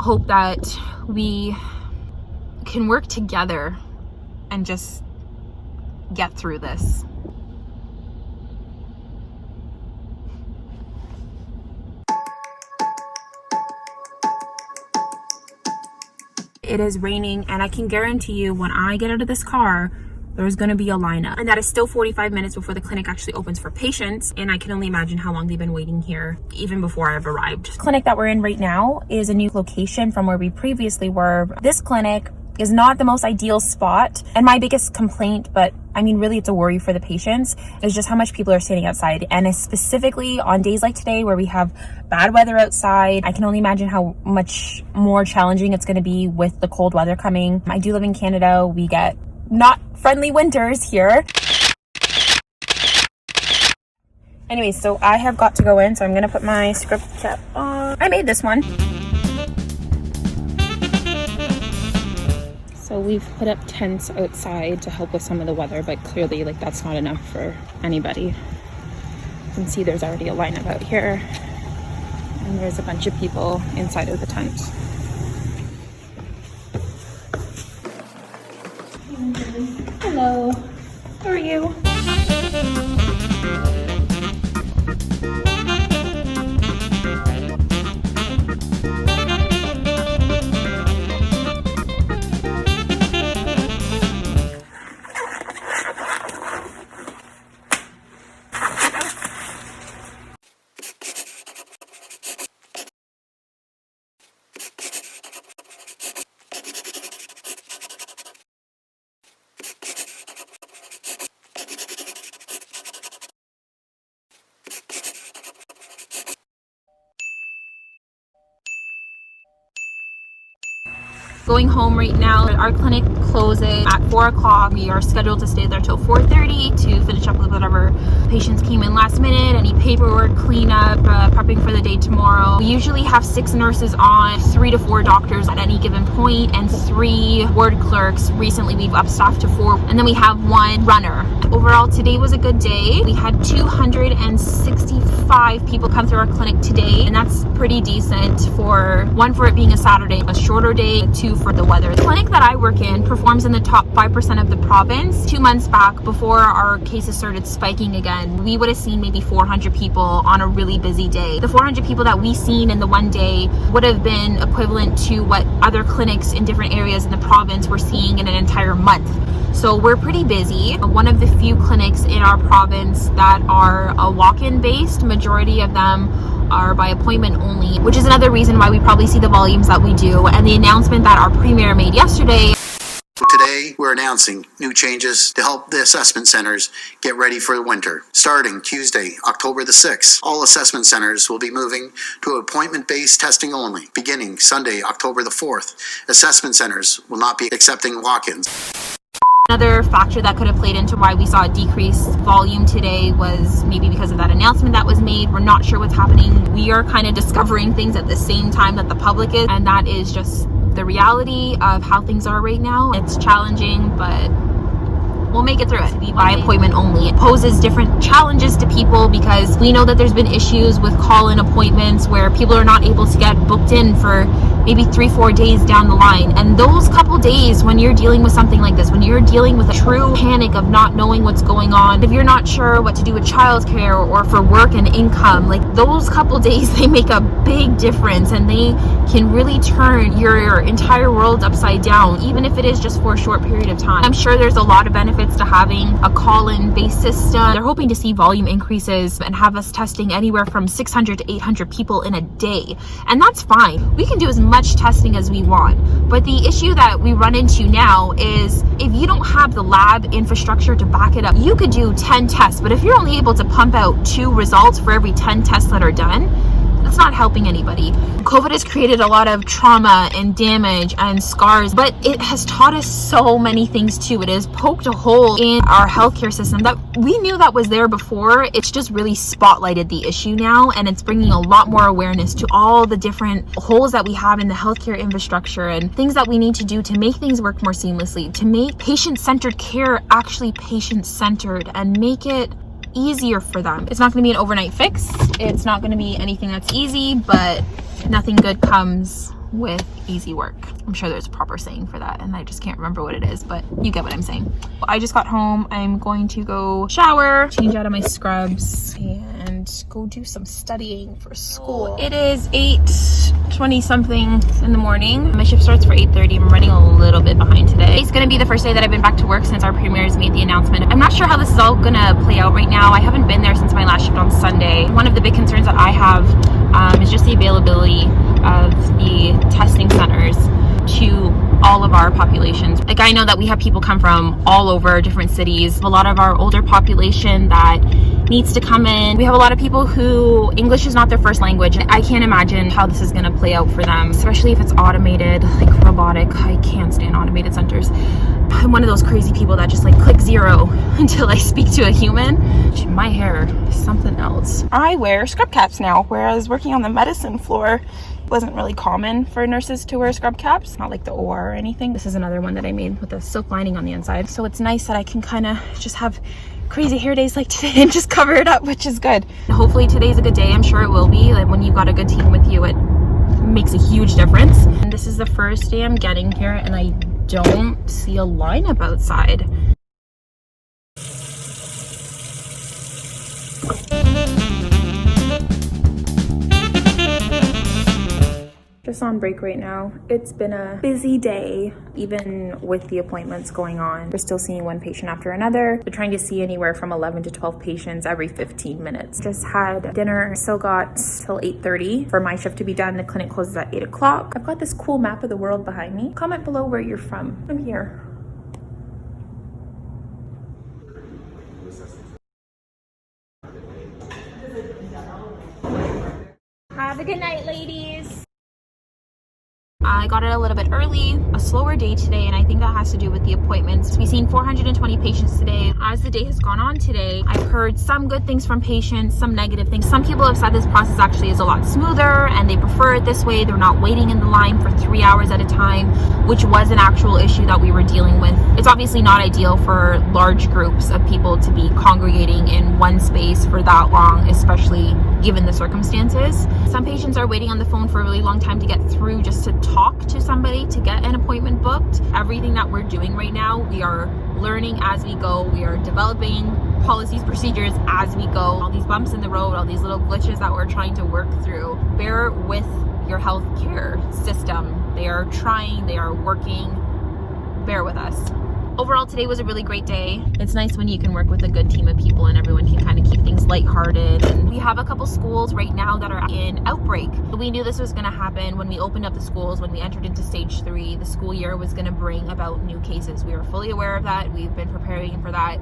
hope that we can work together and just get through this. It is raining, and I can guarantee you when I get out of this car, there's going to be a lineup, and that is still 45 minutes before the clinic actually opens for patients. And I can only imagine how long they've been waiting here even before I've arrived. The clinic that we're in right now is a new location from where we previously were. This clinic is not the most ideal spot, and my biggest complaint, but I mean really it's a worry for the patients, is just how much people are standing outside. And specifically on days like today where we have bad weather outside, I can only imagine how much more challenging it's going to be with the cold weather coming. I do live in Canada. We get not friendly winters here. Anyway, so I have got to go in, so I'm going to put my script cap on. I made this one. So we've put up tents outside to help with some of the weather, but clearly like that's not enough for anybody. You can see there's already a lineup out here, and there's a bunch of people inside of the tent. Hello, how are you? Going home right now. Our clinic closes at 4 o'clock. We are scheduled to stay there till 4:30 to finish up with whatever patients came in last minute, any paperwork, cleanup, prepping for the day tomorrow. We usually have 6 nurses on, 3 to 4 doctors at any given point, and 3 ward clerks. Recently we've upstaffed to 4, and then we have 1 runner. Overall, today was a good day. We had 265 people come through our clinic today, and that's pretty decent for it being a Saturday, a shorter day, 2 for the weather. The clinic that I work in performs in the top 5% of the province. 2 months back, before our cases started spiking again, we would have seen maybe 400 people on a really busy day. The 400 people that we seen in the one day would have been equivalent to what other clinics in different areas in the province were seeing in an entire month. So we're pretty busy. One of the few clinics in our province that are a walk-in based. Majority of them are by appointment only, which is another reason why we probably see the volumes that we do. And the announcement that our premier made yesterday. Today, we're announcing new changes to help the assessment centers get ready for the winter. Starting Tuesday, October the 6th, all assessment centers will be moving to appointment-based testing only. Beginning Sunday, October the 4th, assessment centers will not be accepting walk-ins. Another factor that could have played into why we saw a decreased volume today was maybe because of that announcement that was made. We're not sure what's happening. We are kind of discovering things at the same time that the public is, and that is just the reality of how things are right now. It's challenging, but we'll make it through it. Be by appointment only. It poses different challenges to people because we know that there's been issues with call-in appointments where people are not able to get booked in for maybe 3-4 days down the line. And those couple days when you're dealing with something like this, when you're dealing with a true panic of not knowing what's going on, if you're not sure what to do with childcare or for work and income, like those couple days, they make a big difference, and they can really turn your entire world upside down, even if it is just for a short period of time. I'm sure there's a lot of benefits to having a call-in based system. They're hoping to see volume increases and have us testing anywhere from 600 to 800 people in a day. And that's fine. We can do as much testing as we want. But the issue that we run into now is if you don't have the lab infrastructure to back it up, you could do 10 tests, but if you're only able to pump out 2 results for every 10 tests that are done, that's not helping anybody. COVID has created a lot of trauma and damage and scars, but it has taught us so many things too. It has poked a hole in our healthcare system that we knew that was there before. It's just really spotlighted the issue now, and it's bringing a lot more awareness to all the different holes that we have in the healthcare infrastructure and things that we need to do to make things work more seamlessly, to make patient-centered care actually patient-centered and make it easier for them. It's not going to be an overnight fix. It's not going to be anything that's easy, but nothing good comes with easy work. I'm sure there's a proper saying for that and I just can't remember what it is, but you get what I'm saying. I just got home. I'm going to go shower, change out of my scrubs, and go do some studying for school. It is 8:20 something in the morning. My shift starts for 8:30. I'm running a little bit behind today. It's gonna be the first day that I've been back to work since our premiers made the announcement. I'm not sure how this is all gonna play out right now. I haven't been there since my last shift on Sunday. One of the big concerns that I have is just the availability of the testing centers to all of our populations. Like, I know that we have people come from all over different cities. A lot of our older population that needs to come in. We have a lot of people who English is not their first language. I can't imagine how this is going to play out for them, especially if it's automated, like robotic. I can't stand automated centers. I'm one of those crazy people that just like click 0 until I speak to a human. My hair is something else. I wear scrub caps now, whereas working on the medicine floor wasn't really common for nurses to wear scrub caps, not like the OR or anything. This is another one that I made with a silk lining on the inside. So it's nice that I can kind of just have crazy hair days like today and just cover it up, which is good. Hopefully today's a good day. I'm sure it will be. Like, when you've got a good team with you, it makes a huge difference. And this is the first day I'm getting here and I don't see a lineup outside. Just on break right now. It's been a busy day, even with the appointments going on. We're still seeing one patient after another. We're trying to see anywhere from 11 to 12 patients every 15 minutes. Just had dinner, still got till 8:30 for my shift to be done. The clinic closes at 8 o'clock. I've got this cool map of the world behind me. Comment below where you're from. I'm here. Have a good night, ladies. I got it a little bit early, a slower day today, and I think that has to do with the appointments. We've seen 420 patients today. As the day has gone on today, I've heard some good things from patients, some negative things. Some people have said this process actually is a lot smoother and they prefer it this way. They're not waiting in the line for 3 hours at a time, which was an actual issue that we were dealing with. It's obviously not ideal for large groups of people to be congregating in one space for that long, especially given the circumstances. Some patients are waiting on the phone for a really long time to get through, just to talk to somebody, to get an appointment booked. Everything that we're doing right now, we are learning as we go. We are developing policies, procedures as we go. All these bumps in the road, all these little glitches that we're trying to work through. Bear with your healthcare system. They are trying, they are working. Bear with us. Overall, today was a really great day. It's nice when you can work with a good team of people and everyone can kind of keep things lighthearted. And we have a couple schools right now that are in outbreak. We knew this was going to happen when we opened up the schools. When we entered into stage 3, the school year was going to bring about new cases. We were fully aware of that. We've been preparing for that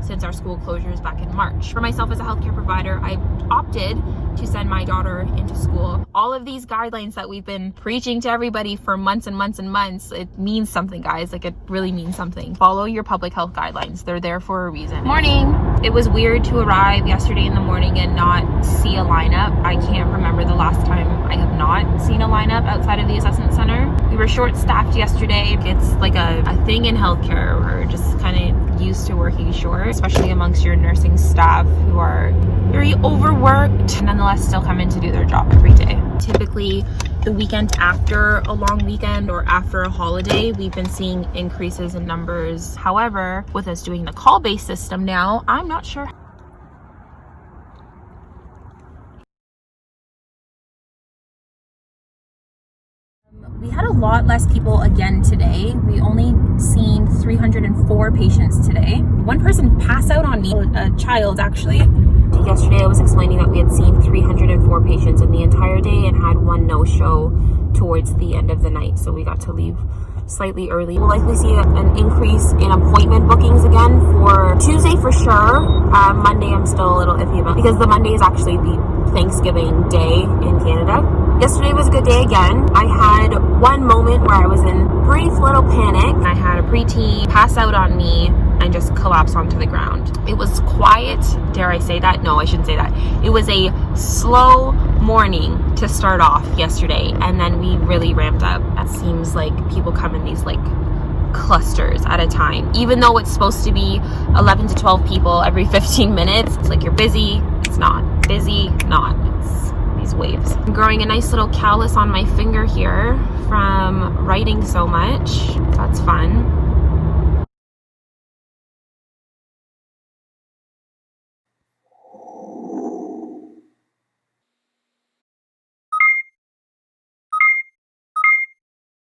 since our school closures back in March. For myself as a healthcare provider, I opted to send my daughter into school. All of these guidelines that we've been preaching to everybody for months and months and months, it means something, guys. Like, it really means something. Follow your public health guidelines. They're there for a reason. Morning. It was weird to arrive yesterday in the morning and not see a lineup. I can't remember the last time I have not seen a lineup outside of the assessment center. We were short-staffed yesterday. It's like a thing in healthcare. We're just kind of used to working short, especially amongst your nursing staff who are very overworked and nonetheless still come in to do their job every day. Typically, the weekend after a long weekend or after a holiday, we've been seeing increases in numbers. However, with us doing the call-based system now, I'm not sure. We had a lot less people again today. We only seen 304 patients today. One person passed out on me, a child actually. Yesterday I was explaining that we had seen 304 patients in the entire day and had one no-show towards the end of the night. So we got to leave slightly early. We'll likely see an increase in appointment bookings again for Tuesday for sure. Monday I'm still a little iffy about, because the Monday is actually the Thanksgiving day in Canada. Yesterday was a good day again. I had one moment where I was in brief little panic. I had a preteen pass out on me and just collapse onto the ground. It was quiet. Dare I say that? No, I shouldn't say that. It was a slow morning to start off yesterday, and then we really ramped up. It seems like people come in these like clusters at a time. Even though it's supposed to be 11 to 12 people every 15 minutes, it's like you're busy, it's not. Busy, not. It's these waves. I'm growing a nice little callus on my finger here from writing so much. That's fun.